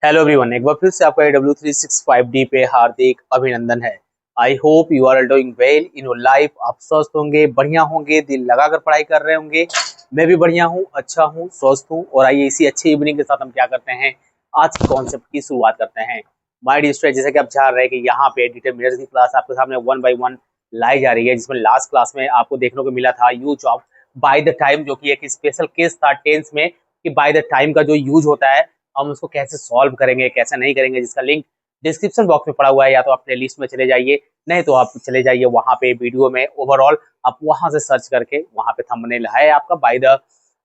Hello everyone, एक बार फिर से आपका AW365D पे हार्दिक अभिनंदन है। I hope you are doing well in your life. आप स्वस्थ होंगे, बढ़िया होंगे, दिल लगाकर पढ़ाई कर रहे होंगे। मैं भी बढ़िया हूँ, अच्छा हूँ, स्वस्थ हूँ। और आइए इसी अच्छी इवनिंग के साथ हम क्या करते हैं, आज के कॉन्सेप्ट की शुरुआत करते हैं। माय डियर स्टूडेंट, जैसे कि आप जान रहे हैं कि यहाँ पे डिटरमिनर्स की क्लास आपके सामने वन बाई वन लाई जा रही है, जिसमें लास्ट क्लास में आपको देखने को मिला था use of by the time, जो कि एक स्पेशल केस था टेंस में कि बाय द टाइम का जो यूज होता है हम उसको कैसे सॉल्व करेंगे, कैसे नहीं करेंगे, जिसका लिंक डिस्क्रिप्शन बॉक्स में पड़ा हुआ है। या तो आप प्ले लिस्ट में चले जाइए, नहीं तो आप चले जाइए वहां पे वीडियो में, ओवरऑल आप वहां से सर्च करके वहां पे थंबनेल है आपका बाय द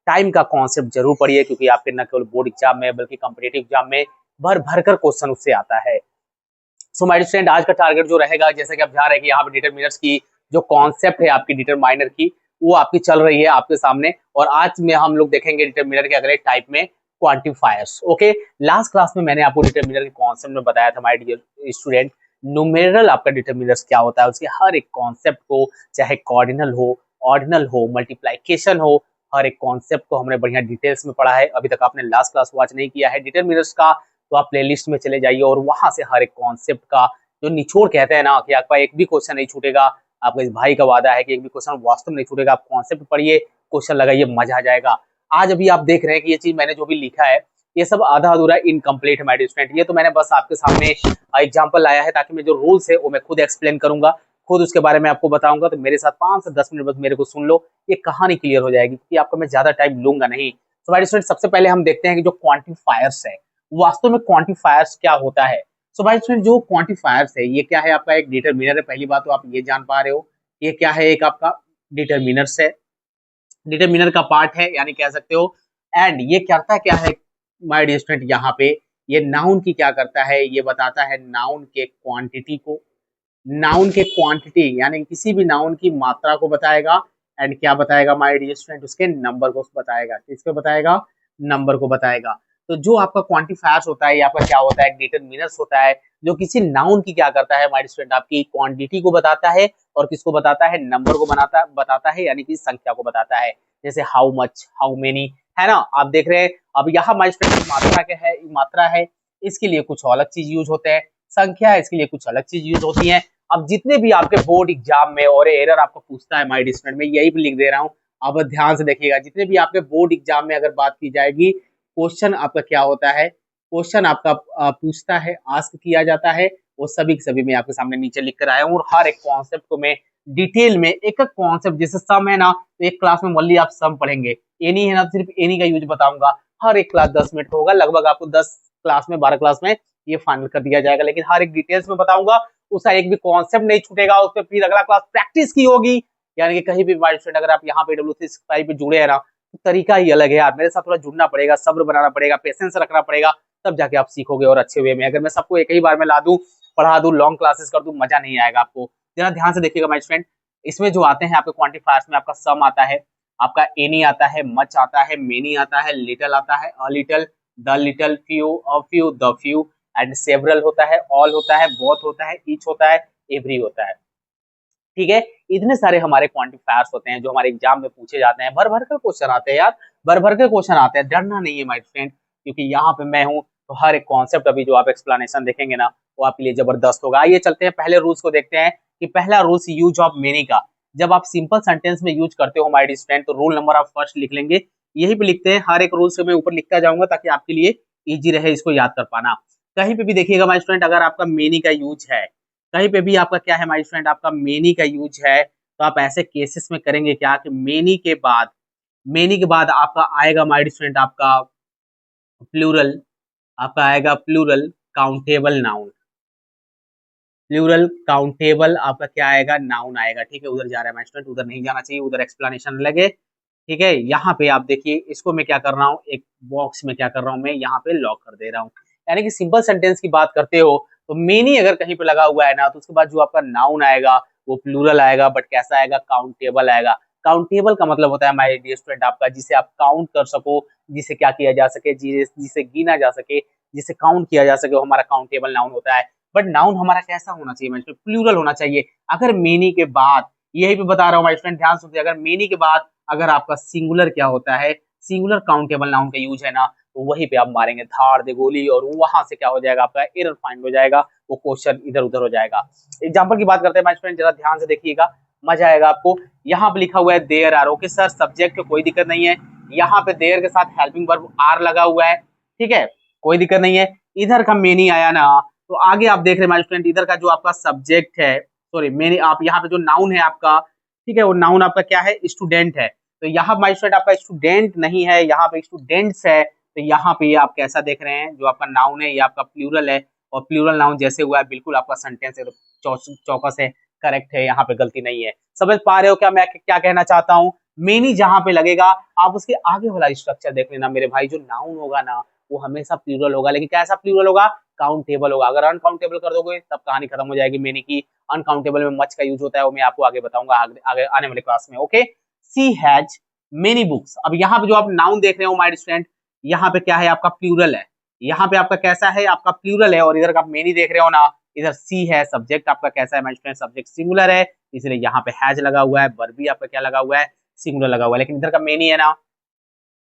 टाइम का कॉन्सेप्ट जरूर पढ़िए, क्योंकि आपके न केवल बोर्ड एग्जाम में बल्कि कॉम्पिटेटिव एग्जाम में भर भर कर क्वेश्चन उससे आता है। सो माय स्टूडेंट, आज का टारगेट जो रहेगा, जैसे कि आप जान रहे हैं कि यहाँ पे डिटरमिनर्स की जो कॉन्सेप्ट है आपकी डिटरमाइनर की, वो आपकी चल रही है आपके सामने। और आज में हम लोग देखेंगे डिटरमिनर के अगले टाइप में क्वांटिफायर्स। ओके, लास्ट क्लास में मैंने आपको डिटरमिनर के कॉन्सेप्ट में बताया था माय डियर स्टूडेंट, न्यूमेरल आपका डिटरमिनर्स क्या होता है, उसके हर एक कॉन्सेप्ट को, चाहे कॉर्डिनल हो, ऑर्डिनल हो, मल्टीप्लाइकेशन हो, हर एक कॉन्सेप्ट को हमने बढ़िया डिटेल्स में पढ़ा है। अभी तक आपने लास्ट क्लास वॉच नहीं किया है डिटरमिनर्स का, तो आप प्लेलिस्ट में चले जाइए और वहां से हर एक कॉन्सेप्ट का जो निचोड़ कहते हैं ना, कि आपका एक भी क्वेश्चन नहीं छूटेगा। आपका इस भाई का वादा है कि एक भी क्वेश्चन वास्तव में नहीं छूटेगा। आप कॉन्सेप्ट पढ़िए, क्वेश्चन लगाइए, मजा आ जाएगा। आज अभी आप देख रहे हैं कि ये चीज मैंने जो भी लिखा है, ये सब आधा अधूरा इनकम्प्लीट है माय स्टूडेंट। ये तो मैंने बस आपके सामने एग्जाम्पल लाया है, ताकि मैं जो रूल्स है वो मैं खुद एक्सप्लेन करूंगा, खुद उसके बारे में आपको बताऊंगा। तो मेरे साथ 5 से 10 मिनट बस मेरे को सुन लो, ये कहानी क्लियर हो जाएगी, क्योंकि आपका मैं ज्यादा टाइम लूंगा नहीं। तो माय स्टूडेंट, सबसे पहले हम देखते हैं कि जो क्वांटिफायर्स है, वास्तव में क्वांटिफायर्स क्या होता है। सो भाई स्टूडेंट, जो क्वांटिफायर्स है ये क्या है, आपका एक डिटरमिनर है। पहली बात तो आप ये जान पा रहे हो, ये क्या है, एक आपका डिटरमिनर्स है, डिटरमिनर का पार्ट है, यानी कह सकते हो। एंड ये करता क्या है माय डियर स्टूडेंट, यहाँ पे ये नाउन की क्या करता है, ये बताता है नाउन के क्वांटिटी को, नाउन के क्वांटिटी यानी किसी भी नाउन की मात्रा को बताएगा। एंड क्या बताएगा माय डियर स्टूडेंट, उसके नंबर को बताएगा। किसको बताएगा? नंबर को बताएगा। तो जो आपका क्वांटिफायर्स होता है, ये आपका क्या होता है, डिटरमिनर्स होता है, जो किसी नाउन की क्या करता है माय स्टूडेंट, आपकी क्वांटिटी को बताता है। और किसको बताता है? नंबर को बताता है, यानी कि संख्या को बताता है। जैसे हाउ मच, हाउ मेनी, है ना। आप देख रहे हैं अब यहाँ माय स्टूडेंट मात्रा क्या है, मात्रा है, इसके लिए कुछ अलग चीज यूज होते हैं। संख्या है, इसके लिए कुछ अलग चीज यूज होती है। अब जितने भी आपके बोर्ड एग्जाम में और एरर आपको पूछता है माय डियर, में यही भी लिख दे रहा हूँ, आप ध्यान से देखिएगा। जितने भी आपके बोर्ड एग्जाम में अगर बात की जाएगी, क्वेश्चन आपका क्या होता है, क्वेश्चन आपका पूछता है, आस्क किया जाता है, वो सभी के सभी मैं आपके सामने नीचे लिख कर आया हूँ। और हर एक कॉन्सेप्ट को मैं डिटेल में, एक एक कॉन्सेप्ट, जैसे सम है ना, तो एक क्लास में मल्ली आप सम पढ़ेंगे, एनी है ना, तो सिर्फ एनी का यूज बताऊंगा। हर एक क्लास 10 मिनट का होगा, लगभग आपको 10 क्लास में, 12 क्लास में ये फाइनल कर दिया जाएगा। लेकिन हर एक डिटेल्स में बताऊंगा, उसका एक भी कॉन्सेप्ट नहीं छूटेगा। उस पर फिर अगला क्लास प्रैक्टिस की होगी, यानी कि कहीं भी स्टूडेंट अगर आप यहाँ पे W365 पे जुड़े हैं ना, तो तरीका ही अलग है यार। मेरे साथ थोड़ा जुड़ना पड़ेगा, सब्र बनाना पड़ेगा, पेशेंस रखना पड़ेगा, तब जाके आप सीखोगे और अच्छे वे में। अगर मैं सबको एक ही बार में ला दूं, पढ़ा दूं, लॉन्ग क्लासेस कर दूं, मजा नहीं आएगा आपको। जरा ध्यान से देखिएगा माय स्टूडेंट, इसमें जो आते हैं आपके क्वांटिफायर्स में, आपका सम आता है, आपका एनी आता है, मच आता है, मेनी आता है, लिटल आता है, a little, the little, few, a few, the few, and several होता है, ऑल होता है, बोथ होता है, ईच होता है, एवरी होता है। ठीक है, इतने सारे हमारे क्वांटिफायर्स होते हैं जो हमारे एग्जाम में पूछे जाते हैं। भर भर कर क्वेश्चन आते हैं यार, भर भर के क्वेश्चन आते हैं, डरना नहीं है माय फ्रेंड, क्योंकि यहाँ पे मैं हूँ। तो हर एक कॉन्सेप्ट अभी जो आप एक्सप्लेनेशन देखेंगे ना, वो आपके लिए जबरदस्त होगा। आइए चलते हैं पहले रूल्स को देखते हैं, कि पहला रूल्स यूज ऑफ मेनी का। जब आप सिंपल सेंटेंस में यूज करते हो माय डियर फ्रेंड, तो रूल नंबर आप फर्स्ट लिख लेंगे, यही पे लिखते हैं। हर एक रूल से मैं ऊपर लिखता जाऊंगा, ताकि आपके लिए इजी रहे इसको याद कर पाना। कहीं पे भी देखिएगा माय स्टूडेंट, अगर आपका मेनी का यूज है, कहीं पे भी आपका क्या है माय स्टूडेंट, आपका मेनी का यूज है, तो आप ऐसे केसेस में करेंगे क्या, कि मेनी के बाद आपका आएगा माय स्टूडेंट, आपका प्लूरल, आपका आएगा plural countable noun. Plural countable आपका क्या आएगा, नाउन आएगा। ठीक है, उधर जा रहा है माय स्टूडेंट, उधर नहीं जाना चाहिए, उधर एक्सप्लेनेशन लगे। ठीक है, यहाँ पे आप देखिए, इसको मैं क्या कर रहा हूँ, एक बॉक्स में क्या कर रहा हूँ, मैं यहाँ पे लॉक कर दे रहा हूँ। यानी कि सिंपल सेंटेंस की बात करते हो, तो मेनी अगर कहीं पे लगा हुआ है ना, तो उसके बाद जो आपका नाउन आएगा वो प्लूरल आएगा, बट कैसा आएगा, काउंटेबल आएगा। काउंटेबल का मतलब होता है माय डियर स्टूडेंट आपका, जिसे आप काउंट कर सको, जिसे क्या किया जा सके, जिसे गिना जा सके, जिसे काउंट किया जा सके, वो हमारा काउंटेबल नाउन होता है। बट नाउन हमारा कैसा होना चाहिए, मतलब प्लूरल होना चाहिए। अगर मेनी के बाद, यही पे बता रहा हूँ माय स्टूडेंट, ध्यान सुनिए, अगर मेनी के बाद अगर आपका सिंगुलर क्या होता है, सिंगुलर काउंटेबल नाउन का यूज है ना, तो वहीं पे आप मारेंगे धाड़ दे गोली, और वहां से क्या हो जाएगा, आपका एरर फाइंड हो जाएगा, वो क्वेश्चन इधर उधर हो जाएगा। एग्जाम्पल की बात करते हैं माय स्टूडेंट, जरा ध्यान से देखिएगा, मजा आएगा आपको। यहाँ पे लिखा हुआ है there are, okay sir, subject कोई दिक्कत नहीं है। यहाँ पे देयर के साथ हेल्पिंग वर्ब आर लगा हुआ है, ठीक है, कोई दिक्कत नहीं है। इधर का मेनी आया ना, तो आगे आप देख रहे हैं माय स्टूडेंट, इधर का जो आपका सब्जेक्ट है, सॉरी मेनी, आप यहाँ पे जो नाउन है आपका, ठीक है, वो नाउन आपका क्या है, स्टूडेंट है। तो यहाँ माय स्टूडेंट आपका स्टूडेंट नहीं है, यहाँ पे स्टूडेंट्स है। तो यहाँ पे आप कैसा देख रहे हैं, जो आपका नाउन है ये आपका प्लूरल है, और प्लूरल नाउन जैसे हुआ है बिल्कुल आपका सेंटेंस है, चौकस है, करेक्ट है, यहाँ पे गलती नहीं है। समझ पा रहे हो क्या मैं क्या कहना चाहता हूँ। मेनी जहां पे लगेगा, आप उसके आगे वाला स्ट्रक्चर देख लेना मेरे भाई, जो नाउन होगा ना वो हमेशा प्लूरल होगा, लेकिन कैसा प्लूरल होगा, काउंटेबल होगा। अगर अनकाउंटेबल कर दोगे तब कहानी खत्म हो जाएगी मेनी की। अनकाउंटेबल में मच का यूज होता है, वो मैं आपको आगे बताऊंगा आगे आने वाले क्लास में, okay. She has many books. अब यहाँ पे जो आप नाउन देख रहे हो माय स्टूडेंट, यहाँ पे क्या है, आपका प्लूरल है, यहाँ पे आपका कैसा है, आपका प्लूरल है, और इधर आप मेनी देख रहे हो ना, इधर सी है, सब्जेक्ट आपका कैसा है माय स्टूडेंट, सब्जेक्ट सिंगुलर है, इसलिए यहाँ पे हैज लगा हुआ है, वर्ब भी आपका क्या लगा हुआ है, सिंगुलर लगा हुआ है। लेकिन इधर का मेनी है ना,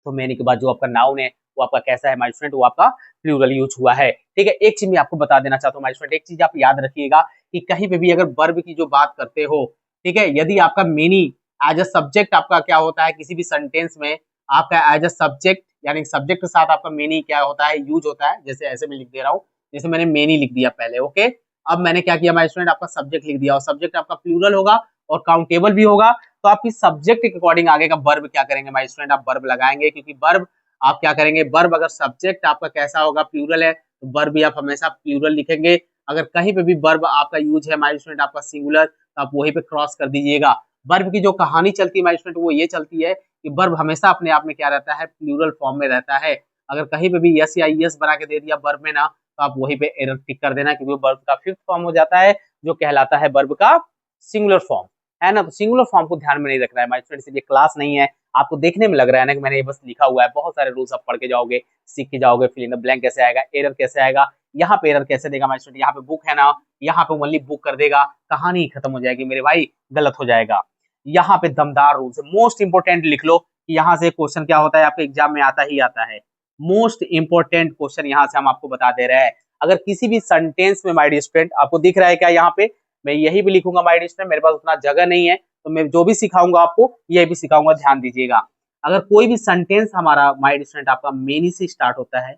तो मेनी के बाद जो आपका नाउन है वो आपका कैसा है माय स्टूडेंट, वो आपका प्लूरल यूज हुआ है, ठीक है। एक चीज मैं आपको बता देना चाहता हूँ माय स्टूडेंट, एक चीज आप याद रखिएगा कि कहीं पे भी अगर वर्ब की जो बात करते हो, ठीक है, यदि आपका मेनी एज अ सब्जेक्ट आपका क्या होता है किसी भी सेंटेंस में, आपका एज अ सब्जेक्ट यानी सब्जेक्ट के साथ आपका मेनी क्या होता है, यूज होता है। जैसे ऐसे मैं लिख दे रहा हूँ, जैसे मैंने मेनी लिख दिया पहले, ओके। अब मैंने क्या किया माय स्टूडेंट, आपका सब्जेक्ट लिख दिया, और सब्जेक्ट आपका प्लूरल होगा और काउंटेबल भी होगा, तो आपकी सब्जेक्ट के अकॉर्डिंग आगे का वर्ब क्या करेंगे माय स्टूडेंट, आप वर्ब लगाएंगे, क्योंकि वर्ब आप क्या करेंगे, वर्ब अगर सब्जेक्ट आपका कैसा होगा, प्लूरल है, तो वर्ब भी आप हमेशा प्लूरल लिखेंगे। अगर कहीं पे भी वर्ब आपका यूज है माय स्टूडेंट आपका सिंगुलर, तो आप वहीं पे क्रॉस कर दीजिएगा। वर्ब की जो कहानी चलती है माय स्टूडेंट, वो ये चलती है कि वर्ब हमेशा अपने आप में क्या रहता है, प्लूरल फॉर्म में रहता है। अगर कहीं पे भी यस या यस बना के दे दिया वर्ब में ना, तो आप वहीं पे एरर टिक कर देना, क्योंकि वर्ब का फिफ्थ फॉर्म हो जाता है, जो कहलाता है वर्ब का सिंगुलर फॉर्म, है ना। तो सिंगुलर फॉर्म को ध्यान में नहीं रखना है माय स्टूडेंट, इसलिए क्लास नहीं है। आपको देखने में लग रहा है ना कि मैंने ये बस लिखा हुआ है, बहुत सारे रूल्स आप पढ़ के जाओगे, सीख के जाओगे, फिल इन द ब्लैंक कैसे आएगा, एरर कैसे आएगा, यहाँ पे एरर कैसे देगा माय स्टूडेंट, यहाँ पे बुक है ना, यहाँ पे ओनली बुक कर देगा, कहानी खत्म हो जाएगी मेरे भाई, गलत हो जाएगा। यहाँ पे दमदार रूल्स है, मोस्ट इंपोर्टेंट लिख लो कि यहाँ से क्वेश्चन क्या होता है, आपके एग्जाम में आता ही आता है। मोस्ट इंपोर्टेंट क्वेश्चन यहाँ से हम आपको बता दे रहे हैं। अगर किसी भी सेंटेंस में माय डियर स्टूडेंट, आपको दिख रहा है क्या, यहाँ पे मैं यही भी लिखूंगा माय डियर स्टूडेंट, मेरे पास उतना जगह नहीं है, तो मैं जो भी सिखाऊंगा आपको ये भी सिखाऊंगा, ध्यान दीजिएगा। अगर कोई भी सेंटेंस हमारा माय डियर स्टूडेंट आपका मेनी से स्टार्ट होता है,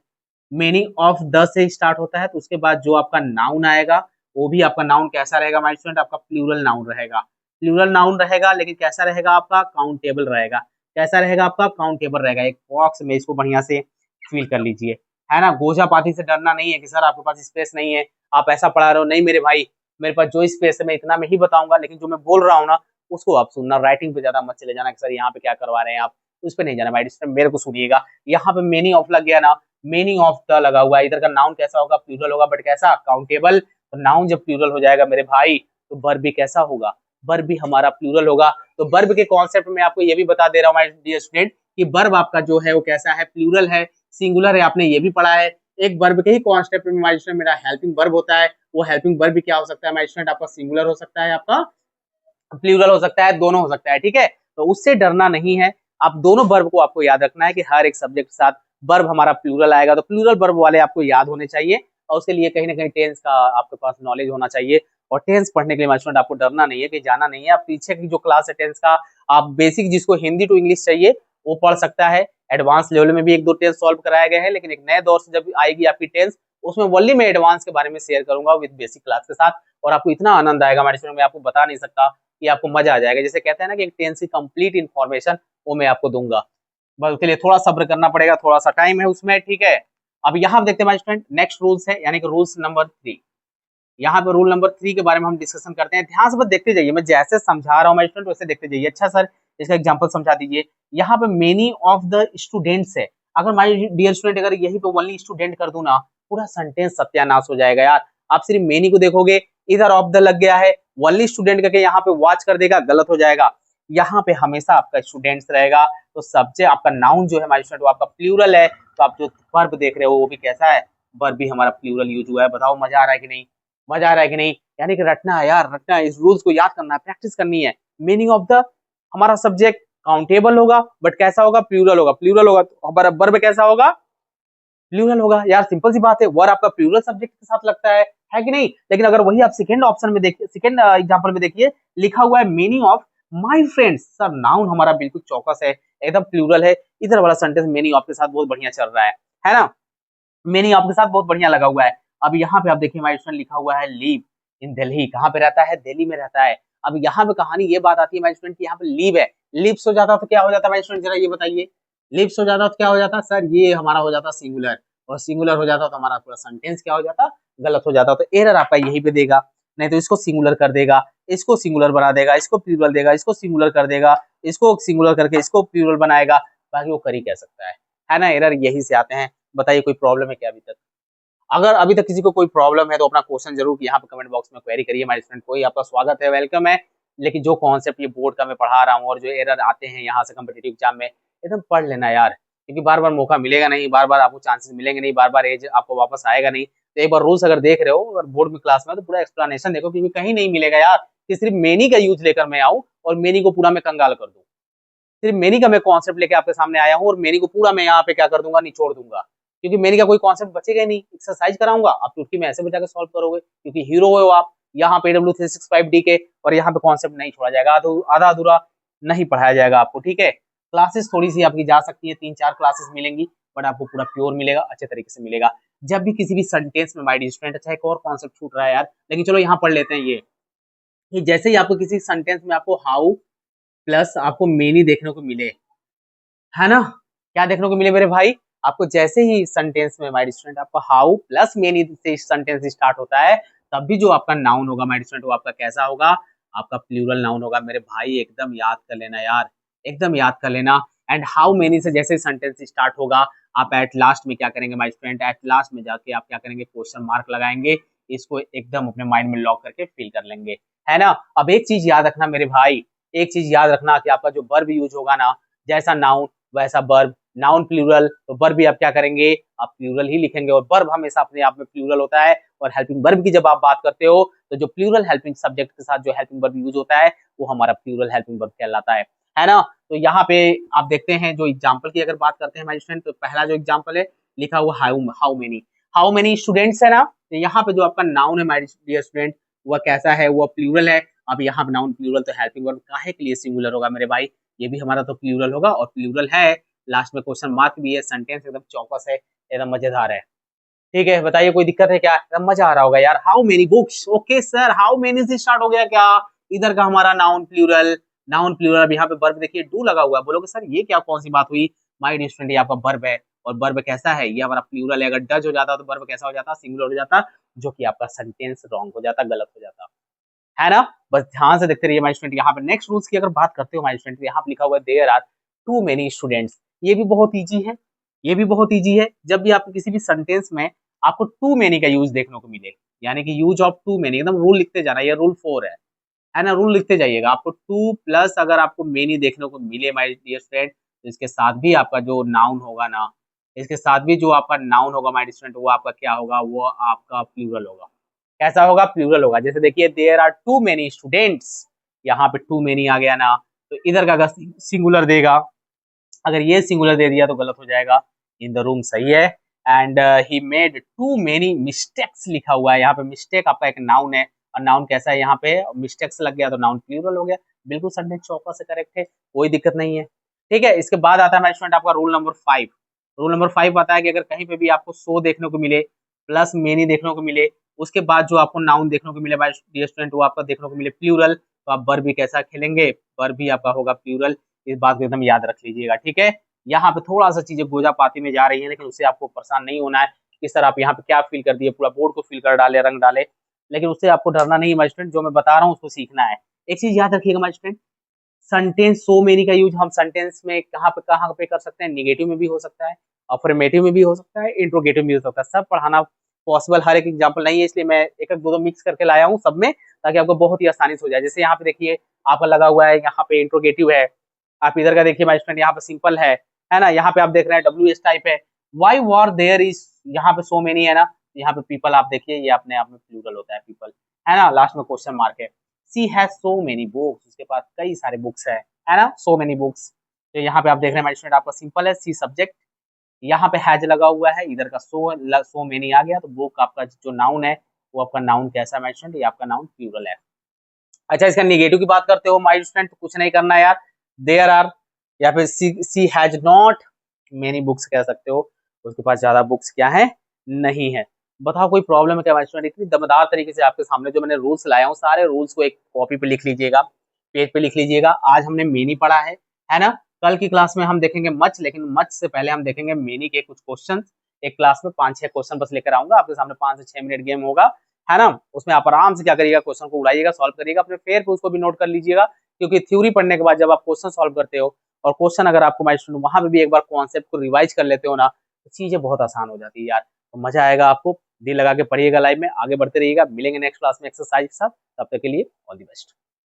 मीनिंग ऑफ द से स्टार्ट होता है, तो उसके बाद जो आपका नाउन आएगा वो भी आपका नाउन कैसा रहेगा माय स्टूडेंट, आपका प्लूरल नाउन रहेगा। प्लूरल नाउन रहेगा, लेकिन कैसा रहेगा, आपका काउंटेबल रहेगा। कैसा रहेगा, आपका काउंटेबल रहेगा। एक बॉक्स में इसको बढ़िया से फिल कर लीजिए, है ना। गोजा पाती से डरना नहीं है कि सर आपके पास स्पेस नहीं है, आप ऐसा पढ़ा रहे हो, नहीं मेरे भाई, मेरे पास जो स्पेस है मैं इतना में ही बताऊंगा, लेकिन जो मैं बोल रहा हूँ ना उसको आप सुनना, राइटिंग पे ज्यादा मत चले जाना कि सर यहाँ पे क्या करवा रहे हैं आप, उस पे नहीं जाना माय डियर, मेरे को सुनिएगा। यहाँ पे मीनिंग ऑफ लग गया ना, मीनिंग ऑफ द लगा हुआ है, इधर का नाउन कैसा होगा, प्लूरल होगा, बट कैसा, काउंटेबल। तो नाउन जब प्लूरल हो जाएगा मेरे भाई, तो वर्ब भी कैसा होगा, वर्ब भी हमारा प्लूरल होगा। तो वर्ब के कॉन्सेप्ट में आपको ये भी बता दे रहा हूँ माय डियर स्टूडेंट कि वर्ब आपका जो है वो कैसा है, प्लूरल है, सिंगुलर है, आपने ये भी पढ़ा है। एक वर्ब के ही कॉन्सेप्ट में माय स्टूडेंट मेरा हेल्पिंग वर्ब होता है, वो हेल्पिंग वर्ब भी क्या हो सकता है माय स्टूडेंट, आपका सिंगुलर हो सकता है, आपका प्लूरल हो सकता है, दोनों हो सकता है, ठीक है। तो उससे डरना नहीं है, आप दोनों वर्ब को आपको याद रखना है कि हर एक सब्जेक्ट के साथ वर्ब हमारा प्लूरल आएगा, तो प्लूरल वर्ब वाले आपको याद होने चाहिए, और उसके लिए कहीं ना कहीं टेंस का आपके पास नॉलेज होना चाहिए। और टेंस पढ़ने के लिए माय स्टूडेंट आपको डरना नहीं है, कि जाना नहीं है, आप पीछे की जो क्लास है टेंस का, आप बेसिक जिसको हिंदी टू इंग्लिश चाहिए वो पढ़ सकता है। एडवांस लेवल में भी एक दो टेंस सॉल्व कराए गए हैं, लेकिन एक नए दौर से जब आएगी आपकी टेंस, उसमें ओनली मैं एडवांस के बारे में शेयर करूंगा विद बेसिक क्लास के साथ, और आपको इतना आनंद आएगा माय स्टूडेंट, मैं आपको बता नहीं सकता, कि आपको मजा आ जाएगा। जैसे कहते हैं ना कि एक टेंस की कंप्लीट इन्फॉर्मेशन वो मैं आपको दूंगा, बस उसके लिए थोड़ा सब्र करना पड़ेगा, थोड़ा सा टाइम है उसमें, ठीक है। अब यहाँ देखते हैं माय स्टूडेंट, नेक्स्ट रूल्स है, यानी कि रूल्स नंबर 3। यहाँ पे रूल नंबर 3 के बारे में हम डिस्कशन करते हैं, ध्यान से बस देखते जाइए, मैं जैसे समझा रहा हूँ माय स्टूडेंट वैसे देखते जाइए। अच्छा सर इसका एग्जांपल समझा दीजिए। यहाँ पे मेनी ऑफ द स्टूडेंट्स है, अगर माय डियर स्टूडेंट अगर यही पे ओनली स्टूडेंट कर दूं ना, पूरा सेंटेंस सत्यानाश हो जाएगा यार। आप सिर्फ मेनी को देखोगे, इधर ऑफ द लग गया है, ओनली स्टूडेंट करके यहाँ पे वॉच कर देगा, गलत हो जाएगा। यहाँ पे हमेशा आपका स्टूडेंट्स रहेगा, तो सब्जेक्ट आपका नाउन जो है माय स्टूडेंट वो आपका प्लूरल है, तो आप जो वर्ब देख रहे हो वो भी कैसा है, वर्ब भी हमारा प्लूरल यूज हुआ है। बताओ मजा आ रहा है कि नहीं, मजा आ रहा है कि नहीं। यानी कि रटना है यार, रटना है, इस रूल्स को याद करना है, प्रैक्टिस करनी है। मीनिंग ऑफ द हमारा सब्जेक्ट काउंटेबल होगा, बट कैसा होगा, प्लूरल होगा, प्लूरल होगा तो वर्ब कैसा होगा, प्लूरल होगा यार, सिंपल सी बात है, वर आपका प्लूरल सब्जेक्ट के साथ लगता है कि नहीं। लेकिन अगर वही आप सेकंड ऑप्शन में देखिए, सेकंड एग्जांपल में देखिए, लिखा हुआ है many of my friends, sir noun हमारा बिल्कुल चौकस है, एकदम प्लूरल है। इधर वाला सेंटेंस मेनी ऑफ के साथ बहुत बढ़िया चल रहा है ना, मेनी ऑफ के साथ बहुत बढ़िया लगा हुआ है। अब यहाँ पे आप देखिए हमारे स्टूडेंट लिखा हुआ है लीव इन दिल्ली, कहाँ पे रहता है, दिल्ली में रहता है। अब यहाँ पे कहानी ये बात आती है हमारे स्टूडेंट की, यहाँ पे लीव है, लिव्स हो जाता तो क्या हो जाता है हमारे स्टूडेंट, जरा ये बताइए, लिव्स हो जाता तो क्या हो जाता सर, ये हमारा हो जाता सिंगुलर, और सिंगुलर हो जाता तो हमारा पूरा सेंटेंस क्या हो जाता, गलत हो जाता। तो एरर आपका यहीं पे देगा, नहीं तो इसको सिंगुलर कर देगा, इसको सिंगुलर बना देगा, इसको प्लूरल देगा, इसको सिंगुलर कर देगा, इसको सिंगुलर करके इसको प्लूरल बनाएगा, बाकी वो कर ही कह सकता है ना। एरर यही से आते हैं। बताइए कोई प्रॉब्लम है क्या अभी तक? अगर अभी तक किसी को कोई प्रॉब्लम है तो अपना क्वेश्चन जरूर यहाँ पे कमेंट बॉक्स में क्वेरी करिए हमारे स्टूडेंट, कोई आपका स्वागत है, वेलकम है। लेकिन जो कॉन्सेप्ट ये बोर्ड का मैं पढ़ा रहा हूँ और जो एरर आते हैं यहाँ से कम्पिटेटिव एग्जाम में, एकदम पढ़ लेना यार, क्योंकि बार बार मौका मिलेगा नहीं, बार बार आपको चांसेस मिलेंगे नहीं, बार बार एज आपको वापस आएगा नहीं। तो एक बार रूल्स अगर देख रहे हो, अगर बोर्ड में क्लास में, तो पूरा एक्सप्लेनेशन देखो, क्योंकि कहीं नहीं मिलेगा यार कि सिर्फ मेनी का यूज लेकर मैं आऊँ और मेनी को पूरा मैं कंगाल कर दूं। सिर्फ मेनी का मैं कॉन्सेप्ट लेके आपके सामने आया हूँ और मेनी को पूरा मैं यहाँ पे क्या कर दूंगा, निचोड़ दूंगा, क्योंकि मेनी का कोई कॉन्सेप्ट बचेगा ही नहीं। एक्सरसाइज कराऊंगा, आप चुटकी में ऐसे बचा के सॉल्व करोगे, क्योंकि हीरो हो आप यहाँ पे AW365D के, और यहाँ पे कॉन्सेप्ट नहीं छोड़ा जाएगा, आधा अधूरा नहीं पढ़ाया जाएगा आपको, ठीक है। क्लासेस थोड़ी सी आपकी जा सकती है, 3-4 क्लासेस मिलेंगी, बट आपको पूरा प्योर मिलेगा, अच्छे तरीके से मिलेगा। जब भी किसी भी सेंटेंस में माय डियर स्टूडेंट, अच्छा एक और कॉन्सेप्ट छूट रहा है यार, लेकिन चलो यहाँ पढ़ लेते हैं ये जैसे ही आपको किसी सेंटेंस में आपको हाउ प्लस आपको मेनी देखने को मिले, है ना, क्या देखने को मिले मेरे भाई, आपको जैसे ही सेंटेंस में माय स्टूडेंट आपका हाउ प्लस मेनी से सेंटेंस स्टार्ट होता है, तब भी जो आपका नाउन होगा माय स्टूडेंट, वो आपका कैसा होगा, आपका प्लूरल नाउन होगा मेरे भाई, एकदम याद कर लेना यार, एकदम याद कर लेना। एंड हाउ मेनी से जैसे सेंटेंस स्टार्ट होगा, आप एट लास्ट में क्या करेंगे माय स्टूडेंट, एट लास्ट में जाके आप क्या करेंगे, क्वेश्चन मार्क लगाएंगे, इसको एकदम अपने माइंड में लॉक करके फिल कर लेंगे, है ना। अब एक चीज याद रखना मेरे भाई, एक चीज याद रखना कि आपका जो वर्ब यूज होगा ना, जैसा नाउन वैसा वर्ब, नाउन प्लूरल तो वर्ब भी आप क्या करेंगे, आप प्लूरल ही लिखेंगे, और वर्ब हमेशा अपने आप में प्लूरल होता है। और हेल्पिंग वर्ब की जब आप बात करते हो, तो जो प्लूरल हेल्पिंग सब्जेक्ट के साथ जो हेल्पिंग वर्ब यूज होता है, वो हमारा प्लूरल हेल्पिंग वर्ब कहलाता है ना। तो यहाँ पे आप देखते हैं, जो एग्जाम्पल की अगर बात करते हैं हमारे स्टूडेंट, तो पहला जो एग्जाम्पल है लिखा हुआ हाउ मेनी स्टूडेंट्स है ना, तो यहाँ पे जो आपका नाउन है हमारे डियर स्टूडेंट, वह कैसा है, वह प्लूरल है। अब यहाँ पे नाउन प्लूरल, तो हेल्पिंग वर्ब काहे के लिए सिंगुलर होगा मेरे भाई, ये भी हमारा तो प्लूरल होगा, और प्लूरल है, लास्ट में क्वेश्चन मार्क भी है, सेंटेंस एकदम चौकस है, एकदम मजेदार है, ठीक है। बताइए कोई दिक्कत है क्या, एकदम मजा आ रहा होगा यार। How many books, okay sir, how many से स्टार्ट हो गया क्या, इधर का हमारा नाउन प्लूरल, नाउन प्लूरल। अब यहाँ पे वर्ब देखिए डू लगा हुआ है, बोलोगे सर ये क्या कौन सी बात हुई, माय डियर स्टूडेंट ये आपका वर्ब है, और वर्ब कैसा है, ये हमारा प्लूरल है, अगर डज हो जाता तो वर्ब कैसा हो जाता, सिंगुलर हो जाता, जो कि आपका सेंटेंस रॉन्ग हो जाता, गलत हो जाता, है ना। बस ध्यान से देखते रहिए माय स्टूडेंट। यहाँ पे नेक्स्ट रूल्स की अगर बात करते हो माय स्टूडेंट, यहाँ पे लिखा हुआ है there are too many students, ये भी बहुत इजी है, ये भी बहुत इजी है। जब भी आपको किसी भी सेंटेंस में आपको टू मेनी का यूज देखने को मिले, यानी कि यूज ऑफ टू मेनी, एकदम रूल लिखते जाना, ये रूल 4 है ना, रूल लिखते जाइएगा। आपको टू प्लस अगर आपको मेनी देखने को मिले माय डियर फ्रेंड, तो इसके साथ भी आपका जो नाउन होगा ना, इसके साथ भी जो आपका नाउन होगा माय डियर स्टूडेंट, वो आपका क्या होगा, वो आपका प्लूरल होगा। कैसा होगा, प्लूरल होगा। जैसे देखिए there are too many students, यहाँ पे टू मेनी आ गया ना, तो इधर का सिंगुलर देगा, अगर ये सिंगुलर दे दिया तो गलत हो जाएगा, इन द रूम सही है। And he made too many mistakes लिखा हुआ है, यहाँ पे मिस्टेक आपका एक नाउन है, और नाउन कैसा है, यहाँ पे मिस्टेक्स लग गया तो नाउन प्लूरल हो गया, बिल्कुल सेंटेंस चौका से करेक्ट है, कोई दिक्कत नहीं है, ठीक है। इसके बाद आता है हमारे स्टूडेंट आपका रूल नंबर 5। रूल नंबर 5 आता है कि अगर कहीं पे भी आपको सो देखने को मिले प्लस मेनी देखने को मिले, उसके बाद जो आपको नाउन देखने को मिले डियर स्टूडेंट, वो आपका देखने को मिले प्लूरल, तो आप वर्ब भी कैसा खेलेंगे, वर्ब भी आपका होगा प्लूरल, इस बात को एकदम याद रख लीजिएगा, ठीक है। यहाँ पे थोड़ा सा चीजें गोजा पाती में जा रही है, लेकिन उससे आपको परेशान नहीं होना है कि सर आप यहाँ पे क्या फील कर दिए, पूरा बोर्ड को फील कर डाले, रंग डाले, लेकिन उससे आपको डरना नहीं है माय स्टूडेंट, जो मैं बता रहा हूँ उसको सीखना है। एक चीज याद रखिएगा my student, sentence so many का यूज हम सेंटेंस में कहाँ पे कर सकते हैं, निगेटिव में भी हो सकता है, अफर्मेटिव में भी हो सकता है, इंट्रोगेटिव में भी हो सकता है, सब पढ़ाना पॉसिबल हर एक एग्जाम्पल नहीं है, इसलिए मैं एक एक दो दो मिक्स करके लाया हूँ सब में, ताकि आपको बहुत ही आसानी से हो जाए। जैसे यहाँ पे देखिए आपका लगा हुआ है, यहाँ पे इंट्रोगेटिव है, आप इधर का देखिए माय स्टूडेंट, यहाँ पे सिंपल है ना, यहाँ पे आप देख रहे हैं डब्ल्यू एस टाइप है, वाई वॉर देयर इज, यहाँ पे सो मेनी है ना, यहाँ पे पीपल आप देखिए, ये अपने आप में प्लूरल होता है पीपल, है ना, लास्ट में क्वेश्चन मार्क है। सी हैज सो मेनी बुक्स, उसके पास कई सारे बुक्स है ना, सो मेनी बुक्स। तो यहाँ पे आप देख रहे हैं माय स्टूडेंट, आपका सिंपल है, सी सब्जेक्ट, यहाँ पे हैज लगा हुआ है, इधर का सो मेनी आ गया, तो बुक आपका जो नाउन है वो आपका नाउन कैसा मेंशन, ये आपका नाउन प्लूरल है। अच्छा, इसका निगेटिव की बात करते हो माय स्टूडेंट, तो कुछ नहीं करना यार, देयर आर, या फिर सी हैज नॉट मेनी बुक्स कह सकते हो, उसके पास ज्यादा बुक्स क्या है, नहीं है। बताओ कोई प्रॉब्लम है क्या माय स्टूडेंट? इतनी दमदार तरीके से आपके सामने जो मैंने रूल्स लाया हूँ, सारे रूल्स को एक कॉपी पे लिख लीजिएगा, पेज पे लिख लीजिएगा। आज हमने मेनी पढ़ा है ना? कल की क्लास में हम देखेंगे मच, लेकिन मच से पहले हम देखेंगे मेनी के कुछ क्वेश्चन। एक क्लास में 5-6 क्वेश्चन बस लेकर आऊंगा आपके सामने, 5 से 6 मिनट गेम होगा, है ना? उसमें आप आराम से क्या करिएगा, क्वेश्चन को उड़ाइएगा, सॉल्व करिएगा, अपने फेयर पे उसको भी नोट कर लीजिएगा, क्योंकि थ्योरी पढ़ने के बाद जब आप क्वेश्चन सॉल्व करते हो, और क्वेश्चन अगर आपको माय स्टूडेंट वहां पे भी एक बार कॉन्सेप्ट को रिवाइज कर लेते हो ना, तो चीजें बहुत आसान हो जाती है यार, तो मजा आएगा आपको। दिल लगा के पढ़िएगा, लाइव में आगे बढ़ते रहिएगा। मिलेंगे नेक्स्ट क्लास में एक्सरसाइज के साथ, तब तक के लिए ऑल द बेस्ट।